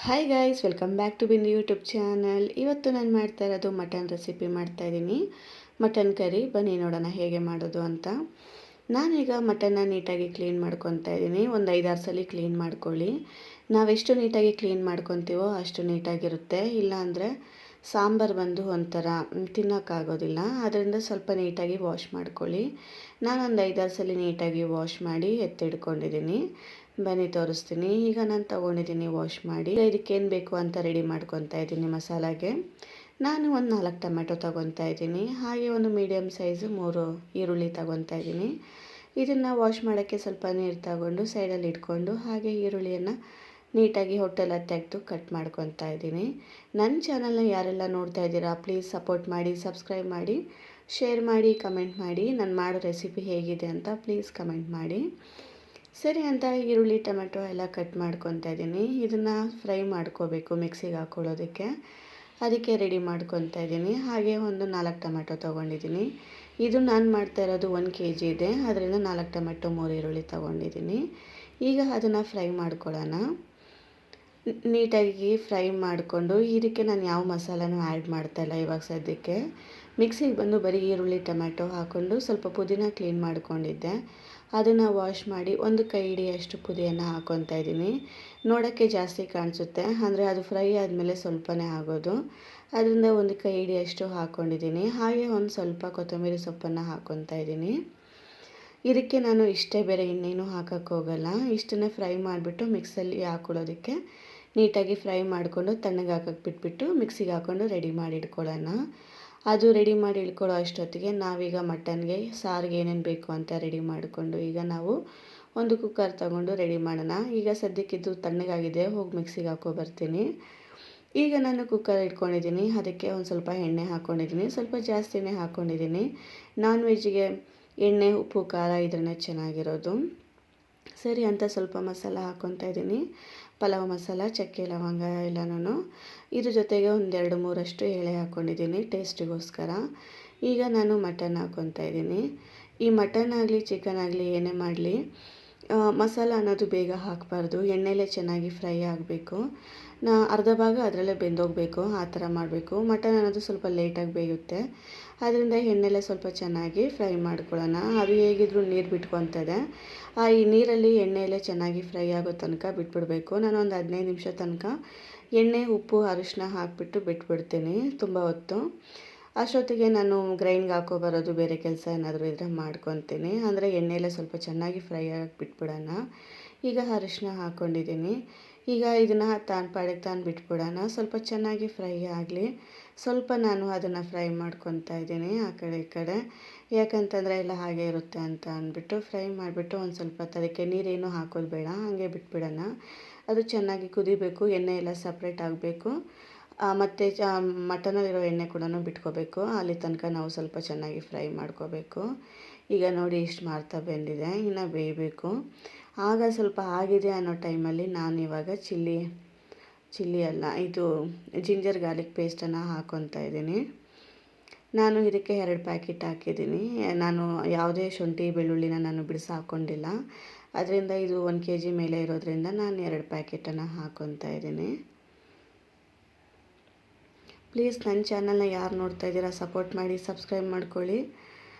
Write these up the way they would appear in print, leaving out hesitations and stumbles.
Hi guys, welcome back to Bindu YouTube channel. ಇವತ್ತು ನಾನು ಮಾಡ್ತಾ ಇರೋದು ಮಟನ್ ರೆಸಿಪಿ ಮಾಡ್ತಾಯಿದ್ದೀನಿ. Mutton curry. ಬನ್ನಿ ನೋಡೋಣ ಹೇಗೆ ಮಾಡೋದು ಅಂತ. ನಾನೀಗ ಮಟನ್ನ ನೀಟಾಗಿ ಕ್ಲೀನ್ ಮಾಡ್ಕೊತಾ ಇದ್ದೀನಿ. ಒಂದು 5-6 ಸಲ ಕ್ಲೀನ್ ಮಾಡ್ಕೊಳ್ಳಿ. ನಾವೆಷ್ಟು ನೀಟಾಗಿ ಕ್ಲೀನ್ ಮಾಡ್ಕೊತೀವೋ ಅಷ್ಟು ನೀಟಾಗಿರುತ್ತೆ. ಇಲ್ಲಾಂದರೆ ಸಾಂಬಾರು ಬಂದು ಒಂಥರ ತಿನ್ನೋಕ್ಕಾಗೋದಿಲ್ಲ. ಅದರಿಂದ ಸ್ವಲ್ಪ ನೀಟಾಗಿ ವಾಶ್ ಮಾಡ್ಕೊಳ್ಳಿ. ನಾನೊಂದು 5-6 ಸಲ ನೀಟಾಗಿ ವಾಶ್ ಮಾಡಿ ಎತ್ತಿಡ್ಕೊಂಡಿದ್ದೀನಿ. ಬನ್ನಿ ತೋರಿಸ್ತೀನಿ. ಈಗ ನಾನು ತೊಗೊಂಡಿದ್ದೀನಿ ವಾಶ್ ಮಾಡಿ. ಇದಕ್ಕೇನು ಬೇಕು ಅಂತ ರೆಡಿ ಮಾಡ್ಕೊತಾ ಇದ್ದೀನಿ. ಮಸಾಲಾಗೆ ನಾನು ಒಂದು 4 ಟೊಮೆಟೊ ತೊಗೊತಾ ಇದ್ದೀನಿ. ಹಾಗೆ ಒಂದು ಮೀಡಿಯಮ್ ಸೈಜು 3 ಈರುಳ್ಳಿ ತೊಗೊತಾ ಇದ್ದೀನಿ. ಇದನ್ನು ವಾಶ್ ಮಾಡೋಕ್ಕೆ ಸ್ವಲ್ಪ ನೀರು ತಗೊಂಡು ಸೈಡಲ್ಲಿ ಇಟ್ಕೊಂಡು ಹಾಗೆ ಈರುಳ್ಳಿಯನ್ನು ನೀಟಾಗಿ ಹೊಟ್ಟೆಲ್ಲ ತೆಗೆದು ಕಟ್ ಮಾಡ್ಕೊತಾ ಇದ್ದೀನಿ. ನನ್ನ ಚಾನಲ್ನ ಯಾರೆಲ್ಲ ನೋಡ್ತಾ ಇದ್ದೀರಾ ಪ್ಲೀಸ್ ಸಪೋರ್ಟ್ ಮಾಡಿ, ಸಬ್ಸ್ಕ್ರೈಬ್ ಮಾಡಿ, ಶೇರ್ ಮಾಡಿ, ಕಮೆಂಟ್ ಮಾಡಿ. ನಾನು ಮಾಡೋ ರೆಸಿಪಿ ಹೇಗಿದೆ ಅಂತ ಪ್ಲೀಸ್ ಕಮೆಂಟ್ ಮಾಡಿ. ಸರಿ ಅಂತ ಈರುಳ್ಳಿ ಟೊಮೆಟೊ ಎಲ್ಲ ಕಟ್ ಮಾಡ್ಕೊತಾ ಇದ್ದೀನಿ. ಇದನ್ನು ಫ್ರೈ ಮಾಡ್ಕೋಬೇಕು ಮಿಕ್ಸಿಗೆ ಹಾಕ್ಕೊಳ್ಳೋದಕ್ಕೆ. ಅದಕ್ಕೆ ರೆಡಿ ಮಾಡ್ಕೊತಾ ಇದ್ದೀನಿ. ಹಾಗೆ ಒಂದು 4 ಟೊಮೆಟೊ ತೊಗೊಂಡಿದ್ದೀನಿ. ಇದು ನಾನು ಮಾಡ್ತಾ ಇರೋದು 1 kg ಇದೆ. ಅದರಿಂದ 4 ಟೊಮೆಟೊ 3 ಈರುಳ್ಳಿ ತೊಗೊಂಡಿದ್ದೀನಿ. ಈಗ ಅದನ್ನು ಫ್ರೈ ಮಾಡ್ಕೊಳ್ಳೋಣ. ನೀಟಾಗಿ ಫ್ರೈ ಮಾಡಿಕೊಂಡು ಇದಕ್ಕೆ ನಾನು ಯಾವ ಮಸಾಲನೂ ಆ್ಯಡ್ ಮಾಡ್ತಾಯಿಲ್ಲ ಇವಾಗ ಸದ್ಯಕ್ಕೆ. ಮಿಕ್ಸಿಗೆ ಬಂದು ಬರೀ ಈರುಳ್ಳಿ ಟೊಮೆಟೊ ಹಾಕ್ಕೊಂಡು ಸ್ವಲ್ಪ ಪುದೀನ ಕ್ಲೀನ್ ಮಾಡ್ಕೊಂಡಿದ್ದೆ. ಅದನ್ನು ವಾಶ್ ಮಾಡಿ ಒಂದು ಕೈ ಹಿಡಿಯಷ್ಟು ಪುದೀನ ಹಾಕ್ಕೊತಾ ಇದ್ದೀನಿ. ನೋಡೋಕ್ಕೆ ಜಾಸ್ತಿ ಕಾಣಿಸುತ್ತೆ, ಅಂದರೆ ಅದು ಫ್ರೈ ಆದಮೇಲೆ ಸ್ವಲ್ಪನೇ ಆಗೋದು. ಅದರಿಂದ ಒಂದು ಕೈ ಹಿಡಿಯಷ್ಟು ಹಾಕ್ಕೊಂಡಿದ್ದೀನಿ. ಹಾಗೆ ಒಂದು ಸ್ವಲ್ಪ ಕೊತ್ತಂಬರಿ ಸೊಪ್ಪನ್ನು ಹಾಕ್ಕೊತಾ ಇದ್ದೀನಿ. ಇದಕ್ಕೆ ನಾನು ಇಷ್ಟೇ, ಬೇರೆ ಇನ್ನೇನು ಹಾಕೋಕ್ಕೆ ಹೋಗಲ್ಲ. ಇಷ್ಟನ್ನೇ ಫ್ರೈ ಮಾಡಿಬಿಟ್ಟು ಮಿಕ್ಸಲ್ಲಿ ಹಾಕ್ಕೊಳ್ಳೋದಕ್ಕೆ ನೀಟಾಗಿ ಫ್ರೈ ಮಾಡಿಕೊಂಡು ತಣ್ಣಗೆ ಹಾಕೋಕ್ಕೆ ಬಿಟ್ಬಿಟ್ಟು ಮಿಕ್ಸಿಗೆ ಹಾಕ್ಕೊಂಡು ರೆಡಿ ಮಾಡಿ ಇಟ್ಕೊಳ್ಳೋಣ. ಅದು ರೆಡಿ ಮಾಡಿ ಇಟ್ಕೊಳ್ಳೋ ಅಷ್ಟೊತ್ತಿಗೆ ನಾವೀಗ ಮಟನ್ಗೆ ಸಾರಿಗೆ ಏನೇನು ಬೇಕು ಅಂತ ರೆಡಿ ಮಾಡಿಕೊಂಡು ಈಗ ನಾವು ಒಂದು ಕುಕ್ಕರ್ ತಗೊಂಡು ರೆಡಿ ಮಾಡೋಣ. ಈಗ ಸದ್ಯಕ್ಕಿದ್ದು ತಣ್ಣಗಾಗಿದೆ, ಹೋಗಿ ಮಿಕ್ಸಿಗೆ ಬರ್ತೀನಿ. ಈಗ ನಾನು ಕುಕ್ಕರ್ ಇಟ್ಕೊಂಡಿದ್ದೀನಿ. ಅದಕ್ಕೆ ಒಂದು ಸ್ವಲ್ಪ ಎಣ್ಣೆ ಹಾಕ್ಕೊಂಡಿದ್ದೀನಿ. ಸ್ವಲ್ಪ ಜಾಸ್ತಿನೇ ಹಾಕ್ಕೊಂಡಿದ್ದೀನಿ. ನಾನ್ ವೆಜ್ಜಿಗೆ ಎಣ್ಣೆ, ಉಪ್ಪು, ಖಾರ ಇದ್ರೇ ಚೆನ್ನಾಗಿರೋದು. ಸರಿ ಅಂತ ಸ್ವಲ್ಪ ಮಸಾಲ ಹಾಕ್ಕೊತಾ ಇದ್ದೀನಿ. ಪಲಾವ್ ಮಸಾಲ, ಚಕ್ಕೆ, ಲವಂಗ ಎಲ್ಲನೂ. ಇದ್ರ ಜೊತೆಗೆ ಒಂದು 2-3 ಎಳೆ ಹಾಕ್ಕೊಂಡಿದ್ದೀನಿ ಟೇಸ್ಟಿಗೋಸ್ಕರ. ಈಗ ನಾನು ಮಟನ್ ಹಾಕ್ಕೊತಾ ಇದ್ದೀನಿ. ಈ ಮಟನ್ ಆಗಲಿ ಚಿಕನ್ ಆಗಲಿ ಏನೇ ಮಾಡಲಿ ಮಸಾಲ ಅನ್ನೋದು ಬೇಗ ಹಾಕಬಾರ್ದು. ಎಣ್ಣೆಲೇ ಚೆನ್ನಾಗಿ ಫ್ರೈ ಆಗಬೇಕು. ಅರ್ಧ ಭಾಗ ಅದರಲ್ಲೇ ಬೆಂದೋಗಬೇಕು, ಆ ಥರ ಮಾಡಬೇಕು. ಮಟನ್ ಅನ್ನೋದು ಸ್ವಲ್ಪ ಲೇಟಾಗಿ ಬೇಯುತ್ತೆ. ಅದರಿಂದ ಎಣ್ಣೆಲೇ ಸ್ವಲ್ಪ ಚೆನ್ನಾಗಿ ಫ್ರೈ ಮಾಡ್ಕೊಳ್ಳೋಣ. ಅದು ಹೇಗಿದ್ರೂ ನೀರು ಬಿಟ್ಕೊತದೆ. ಈ ನೀರಲ್ಲಿ ಎಣ್ಣೆಯಲ್ಲೇ ಚೆನ್ನಾಗಿ ಫ್ರೈ ಆಗೋ ತನಕ ಬಿಟ್ಬಿಡಬೇಕು. ನಾನೊಂದು 15 ನಿಮಿಷ ತನಕ ಎಣ್ಣೆ, ಉಪ್ಪು, ಅರಿಶಿನ ಹಾಕಿಬಿಟ್ಟು ಬಿಟ್ಬಿಡ್ತೀನಿ ತುಂಬ ಹೊತ್ತು. ಅಷ್ಟೊತ್ತಿಗೆ ನಾನು ಗ್ರೈಂಡ್ಗೆ ಹಾಕೋಬರೋದು ಬೇರೆ ಕೆಲಸ ಏನಾದರೂ ಇದ್ದರೆ ಮಾಡ್ಕೊತೀನಿ. ಅಂದರೆ ಎಣ್ಣೆಯಲ್ಲೇ ಸ್ವಲ್ಪ ಚೆನ್ನಾಗಿ ಫ್ರೈ ಆಗಿ ಬಿಟ್ಬಿಡೋಣ. ಈಗ ಅರಿಶಿನ ಹಾಕ್ಕೊಂಡಿದ್ದೀನಿ. ಈಗ ಇದನ್ನು ಪಾಡಿಗೆ ತಾನು ಬಿಟ್ಬಿಡೋಣ. ಸ್ವಲ್ಪ ಚೆನ್ನಾಗಿ ಫ್ರೈ ಆಗಲಿ. ಸ್ವಲ್ಪ ನಾನು ಅದನ್ನು ಫ್ರೈ ಮಾಡ್ಕೊತಾ ಇದ್ದೀನಿ ಆ ಕಡೆ ಈ ಕಡೆ. ಯಾಕಂತಂದರೆ ಎಲ್ಲ ಹಾಗೆ ಇರುತ್ತೆ ಅಂತ ಅಂದ್ಬಿಟ್ಟು ಫ್ರೈ ಮಾಡಿಬಿಟ್ಟು ಒಂದು ಸ್ವಲ್ಪ ಅದಕ್ಕೆ ನೀರೇನು ಹಾಕೋದು ಬೇಡ, ಹಾಗೆ ಬಿಟ್ಬಿಡೋಣ. ಅದು ಚೆನ್ನಾಗಿ ಕುದಿಬೇಕು, ಎಣ್ಣೆ ಎಲ್ಲ ಸಪ್ರೇಟ್ ಆಗಬೇಕು. ಮತ್ತು ಮಟನಲ್ಲಿರೋ ಎಣ್ಣೆ ಕೂಡ ಬಿಟ್ಕೋಬೇಕು. ಅಲ್ಲಿ ತನಕ ನಾವು ಸ್ವಲ್ಪ ಚೆನ್ನಾಗಿ ಫ್ರೈ ಮಾಡ್ಕೋಬೇಕು. ಈಗ ನೋಡಿ ಇಷ್ಟು ಮಾಡ್ತಾ ಬಂದಿದೆ, ಇನ್ನು ಬೇಯಬೇಕು. ಆಗ ಸ್ವಲ್ಪ ಆಗಿದೆ ಅನ್ನೋ ಟೈಮಲ್ಲಿ ನಾನು ಇವಾಗ ಚಿಲ್ಲಿ ಅಲ್ಲ, ಇದು ಜಿಂಜರ್ ಗಾರ್ಲಿಕ್ ಪೇಸ್ಟನ್ನು ಹಾಕ್ಕೊತಾ ಇದ್ದೀನಿ. ನಾನು ಇದಕ್ಕೆ 2 ಪ್ಯಾಕೆಟ್ ಹಾಕಿದ್ದೀನಿ. ನಾನು ಯಾವುದೇ ಶುಂಠಿ ಬೆಳ್ಳುಳ್ಳಿನ ನಾನು ಬಿಡಿಸಿ ಹಾಕ್ಕೊಂಡಿಲ್ಲ. ಅದರಿಂದ ಇದು 1 kg ಮೇಲೆ ಇರೋದ್ರಿಂದ ನಾನು 2 ಪ್ಯಾಕೆಟನ್ನು ಹಾಕ್ಕೊತಾ ಇದ್ದೀನಿ. ಪ್ಲೀಸ್ ನನ್ನ ಚಾನಲ್ನ ಯಾರು ನೋಡ್ತಾ ಇದ್ದೀರಾ ಸಪೋರ್ಟ್ ಮಾಡಿ, ಸಬ್ಸ್ಕ್ರೈಬ್ ಮಾಡ್ಕೊಳ್ಳಿ.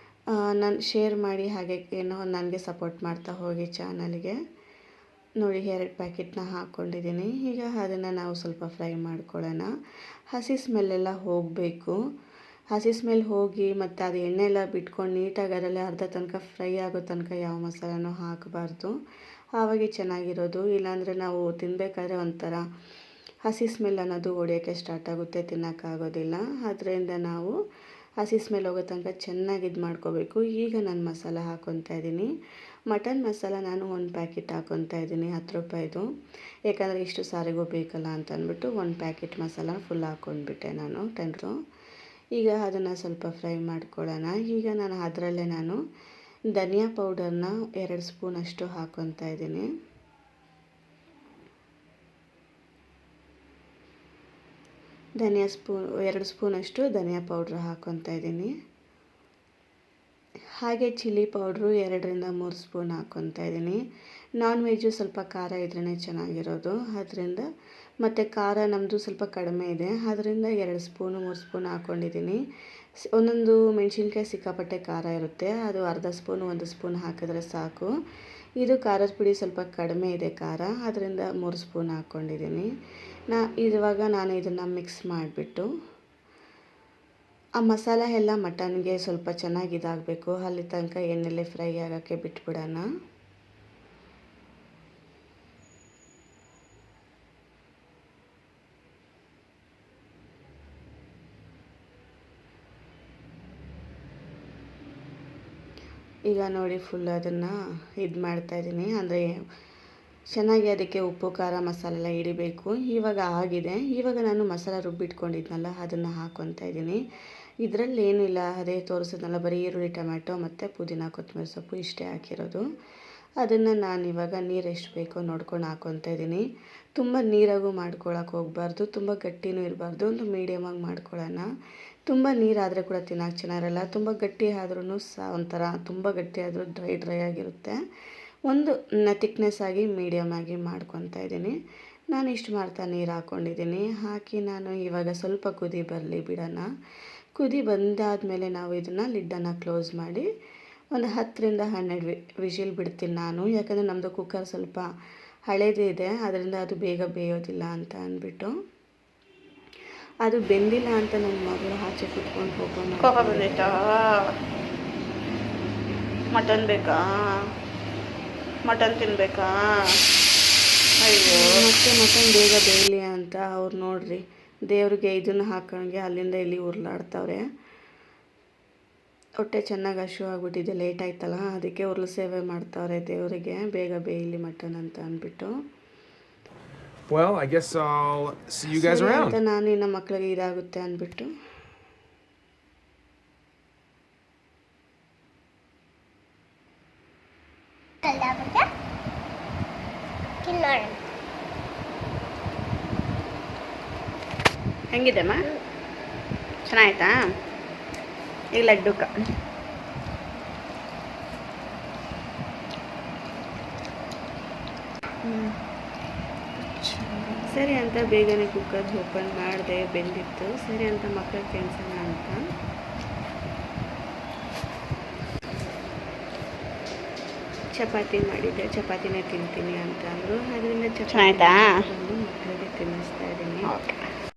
ನಾನು ಶೇರ್ ಮಾಡಿ, ಹಾಗೆ ಏನೋ ನನಗೆ ಸಪೋರ್ಟ್ ಮಾಡ್ತಾ ಹೋಗಿ ಚಾನಲ್ಗೆ. ನೋಡಿ 2 ಪ್ಯಾಕೆಟ್ನ ಹಾಕ್ಕೊಂಡಿದ್ದೀನಿ. ಈಗ ಅದನ್ನು ನಾವು ಸ್ವಲ್ಪ ಫ್ರೈ ಮಾಡ್ಕೊಳ್ಳೋಣ. ಹಸಿ ಸ್ಮೆಲ್ಲೆಲ್ಲ ಹೋಗಬೇಕು. ಹಸಿ ಸ್ಮೆಲ್ ಹೋಗಿ ಮತ್ತು ಅದು ಎಣ್ಣೆ ಎಲ್ಲ ಬಿಟ್ಕೊಂಡು ನೀಟಾಗಿ ಅದರಲ್ಲೇ ಅರ್ಧ ತನಕ ಫ್ರೈ ಆಗೋ ತನಕ ಯಾವ ಮಸಾಲನೂ ಹಾಕಬಾರ್ದು. ಆವಾಗೆ ಚೆನ್ನಾಗಿರೋದು. ಇಲ್ಲಾಂದರೆ ನಾವು ತಿನ್ನಬೇಕಾದ್ರೆ ಒಂಥರ ಹಸಿ ಸ್ಮೆಲ್ ಅನ್ನೋದು ಹೊಡೆಯೋಕ್ಕೆ ಸ್ಟಾರ್ಟ್ ಆಗುತ್ತೆ, ತಿನ್ನೋಕ್ಕಾಗೋದಿಲ್ಲ. ಅದರಿಂದ ನಾವು ಹಸಿ ಸ್ಮೆಲ್ ಹೋಗೋ ತನಕ ಚೆನ್ನಾಗಿ ಇದು ಮಾಡ್ಕೋಬೇಕು. ಈಗ ನಾನು ಮಸಾಲ ಹಾಕ್ಕೊತಾ ಇದ್ದೀನಿ. ಮಟನ್ ಮಸಾಲ ನಾನು 1 ಪ್ಯಾಕೆಟ್ ಹಾಕ್ಕೊತಾ ಇದ್ದೀನಿ, 10 ರೂಪಾಯಿದು. ಯಾಕಂದರೆ ಇಷ್ಟು ಸಾರಿಗೂ ಬೇಕಲ್ಲ ಅಂತ ಅಂದ್ಬಿಟ್ಟು 1 ಪ್ಯಾಕೆಟ್ ಮಸಾಲ ಫುಲ್ ಹಾಕ್ಕೊಂಡ್ಬಿಟ್ಟೆ ನಾನು 10. ಈಗ ಅದನ್ನು ಸ್ವಲ್ಪ ಫ್ರೈ ಮಾಡ್ಕೊಳ್ಳೋಣ. ಈಗ ಅದರಲ್ಲೇ ನಾನು ಧನಿಯಾ ಪೌಡರ್ನ 2 ಸ್ಪೂನಷ್ಟು ಹಾಕ್ಕೊತಾ ಇದ್ದೀನಿ. ಧನಿಯಾ 2 ಸ್ಪೂನಷ್ಟು ಧನಿಯಾ ಪೌಡ್ರ್ ಹಾಕ್ಕೊತಾ ಇದ್ದೀನಿ. ಹಾಗೆ ಚಿಲ್ಲಿ ಪೌಡ್ರು 2-3 ಸ್ಪೂನ್ ಹಾಕ್ಕೊತಾ ಇದ್ದೀನಿ. ನಾನ್ ವೆಜ್ಜು ಸ್ವಲ್ಪ ಖಾರ ಇದ್ರೇ ಚೆನ್ನಾಗಿರೋದು, ಆದ್ದರಿಂದ ಮತ್ತು ಖಾರ ನಮ್ಮದು ಸ್ವಲ್ಪ ಕಡಿಮೆ ಇದೆ, ಆದ್ದರಿಂದ 2 ಸ್ಪೂನು 3 ಸ್ಪೂನ್ ಹಾಕ್ಕೊಂಡಿದ್ದೀನಿ. ಒಂದೊಂದು ಮೆಣಸಿನ್ಕಾಯಿ ಸಿಕ್ಕಾಪಟ್ಟೆ ಖಾರ ಇರುತ್ತೆ, ಅದು ಅರ್ಧ ಸ್ಪೂನು 1 ಸ್ಪೂನ್ ಹಾಕಿದ್ರೆ ಸಾಕು. ಇದು ಖಾರದ ಪುಡಿ ಸ್ವಲ್ಪ ಕಡಿಮೆ ಇದೆ ಖಾರ, ಅದರಿಂದ 3 ಸ್ಪೂನ್ ಹಾಕ್ಕೊಂಡಿದ್ದೀನಿ. ಇವಾಗ ನಾನು ಇದನ್ನು ಮಿಕ್ಸ್ ಮಾಡಿಬಿಟ್ಟು ಆ ಮಸಾಲ ಎಲ್ಲ ಮಟನ್ಗೆ ಸ್ವಲ್ಪ ಚೆನ್ನಾಗಿ ಇದಾಗಬೇಕು, ಅಲ್ಲಿ ತನಕ ಎಣ್ಣೆಲೆ ಫ್ರೈ ಆಗೋಕ್ಕೆ ಬಿಟ್ಬಿಡೋಣ. ಈಗ ನೋಡಿ ಫುಲ್ ಅದನ್ನು ಇದು ಮಾಡ್ತಾಯಿದ್ದೀನಿ, ಅಂದರೆ ಚೆನ್ನಾಗಿ ಅದಕ್ಕೆ ಉಪ್ಪು ಖಾರ ಮಸಾಲೆ ಎಲ್ಲ ಹಿಡಿಬೇಕು. ಇವಾಗ ಆಗಿದೆ. ಇವಾಗ ನಾನು ಮಸಾಲ ರುಬ್ಬಿಟ್ಕೊಂಡಿದ್ನಲ್ಲ ಅದನ್ನು ಹಾಕ್ಕೊತಾ ಇದ್ದೀನಿ. ಇದರಲ್ಲಿ ಏನೂ ಇಲ್ಲ, ಅದೇ ತೋರಿಸಿದ್ನಲ್ಲ, ಬರೀ ಈರುಳ್ಳಿ ಟೊಮ್ಯಾಟೊ ಮತ್ತು ಪುದೀನ ಕೊತ್ತಂಬರಿ ಸೊಪ್ಪು ಇಷ್ಟೇ ಹಾಕಿರೋದು. ಅದನ್ನು ನಾನು ಇವಾಗ ನೀರು ಎಷ್ಟು ಬೇಕೋ ನೋಡ್ಕೊಂಡು ಹಾಕ್ಕೊತಾ ಇದ್ದೀನಿ. ತುಂಬ ನೀರಾಗೂ ಮಾಡ್ಕೊಳಕ್ಕೆ ಹೋಗಬಾರ್ದು, ತುಂಬ ಗಟ್ಟಿನೂ ಇರಬಾರ್ದು, ಒಂದು ಮೀಡಿಯಮಾಗಿ ಮಾಡ್ಕೊಳ್ಳೋಣ. ತುಂಬ ನೀರಾದರೆ ಕೂಡ ತಿನ್ನೋಕೆ ಚೆನ್ನಾಗಿರಲ್ಲ, ತುಂಬ ಗಟ್ಟಿ ಆದ್ರೂ ಸಹ ಒಂಥರ ತುಂಬ ಗಟ್ಟಿ ಆದರೂ ಡ್ರೈ ಆಗಿರುತ್ತೆ. ಒಂದು ತಿಕ್ನೆಸ್ ಆಗಿ ಮೀಡಿಯಮ್ ಆಗಿ ಮಾಡ್ಕೊತಾ ಇದ್ದೀನಿ. ನಾನು ಇಷ್ಟು ಮಾಡ್ತಾ ನೀರು ಹಾಕ್ಕೊಂಡಿದ್ದೀನಿ. ಹಾಕಿ ನಾನು ಇವಾಗ ಸ್ವಲ್ಪ ಕುದಿ ಬರಲಿ ಬಿಡೋಣ. ಕುದಿ ಬಂದಾದಮೇಲೆ ನಾವು ಇದನ್ನು ಲಿಡ್ಡನ್ನು ಕ್ಲೋಸ್ ಮಾಡಿ ಒಂದು 10-12 ವಿಷಿಲ್ ಬಿಡ್ತೀನಿ ನಾನು, ಯಾಕಂದರೆ ನಮ್ಮದು ಕುಕ್ಕರ್ ಸ್ವಲ್ಪ ಹಳೇದೇ ಇದೆ, ಅದರಿಂದ ಅದು ಬೇಗ ಬೇಯೋದಿಲ್ಲ ಅಂತ ಅಂದ್ಬಿಟ್ಟು. ಅದು ಬೆಂದಿಲ್ಲ ಅಂತ ನನ್ನ ಮಗಳು ಆಚೆ ಕುತ್ಕೊಂಡು ಕೋಪ ಬಂದೈತಾ, ಮಟನ್ ಬೇಕಾ, ಮಟನ್ ತಿನ್ನಬೇಕಾ, ಅಯ್ಯೋ ಮತ್ತೆ ಮಟನ್ ಬೇಗ ಬೇಯಲಿ ಅಂತ ಅವ್ರು ನೋಡ್ರಿ ದೇವ್ರಿಗೆ ಇದನ್ನು ಹಾಕೋಂಗೆ ಅಲ್ಲಿಂದ ಇಲ್ಲಿ ಉರುಳಾಡ್ತವ್ರೆ. ಹೊಟ್ಟೆ ಚೆನ್ನಾಗಿ ಹಶು ಆಗ್ಬಿಟ್ಟಿದೆ, ಲೇಟ್ ಆಯ್ತಲ್ಲ, ಅದಕ್ಕೆ ಉರುಳು ಸೇವೆ ಮಾಡ್ತಾವ್ರೆ ದೇವರಿಗೆ ಬೇಗ ಬೇಯಲಿ ಮಟನ್ ಅಂತ ಅಂದ್ಬಿಟ್ಟು. Well, I guess I'll see you guys around. ಅಂತ ನಾನು ನಮ್ಮ ಮಕ್ಕಳಿಗೆ ಇದಾಗುತ್ತೆ ಅಂದ್ಬಿಟ್ಟು ಹೆಂಗಿದೆಮ್ಮ? ಚೆನ್ನಾಯ್ತಾ? ಈಗ ಲಡ್ಡುಕ ಸರಿ ಅಂತ ಬೇಗನೆ ಕುಕ್ಕರ್ ಓಪನ್ ಮಾಡಿದೆ, ಬೆಂದಿತ್ತು. ಸರಿ ಅಂತ ಮಕ್ಕಳಿಗೆ ತಿನ್ಸೋಣ ಅಂತ ಚಪಾತಿ ಮಾಡಿದ್ದೆ, ಚಪಾತಿನೇ ತಿಂತೀನಿ ಅಂತ ಅಂದರು, ಅದರಿಂದ ಚಪಾತಿ ಮಕ್ಕಳಿಗೆ ತಿನ್ನಿಸ್ತಾ ಇದ್ದೀನಿ.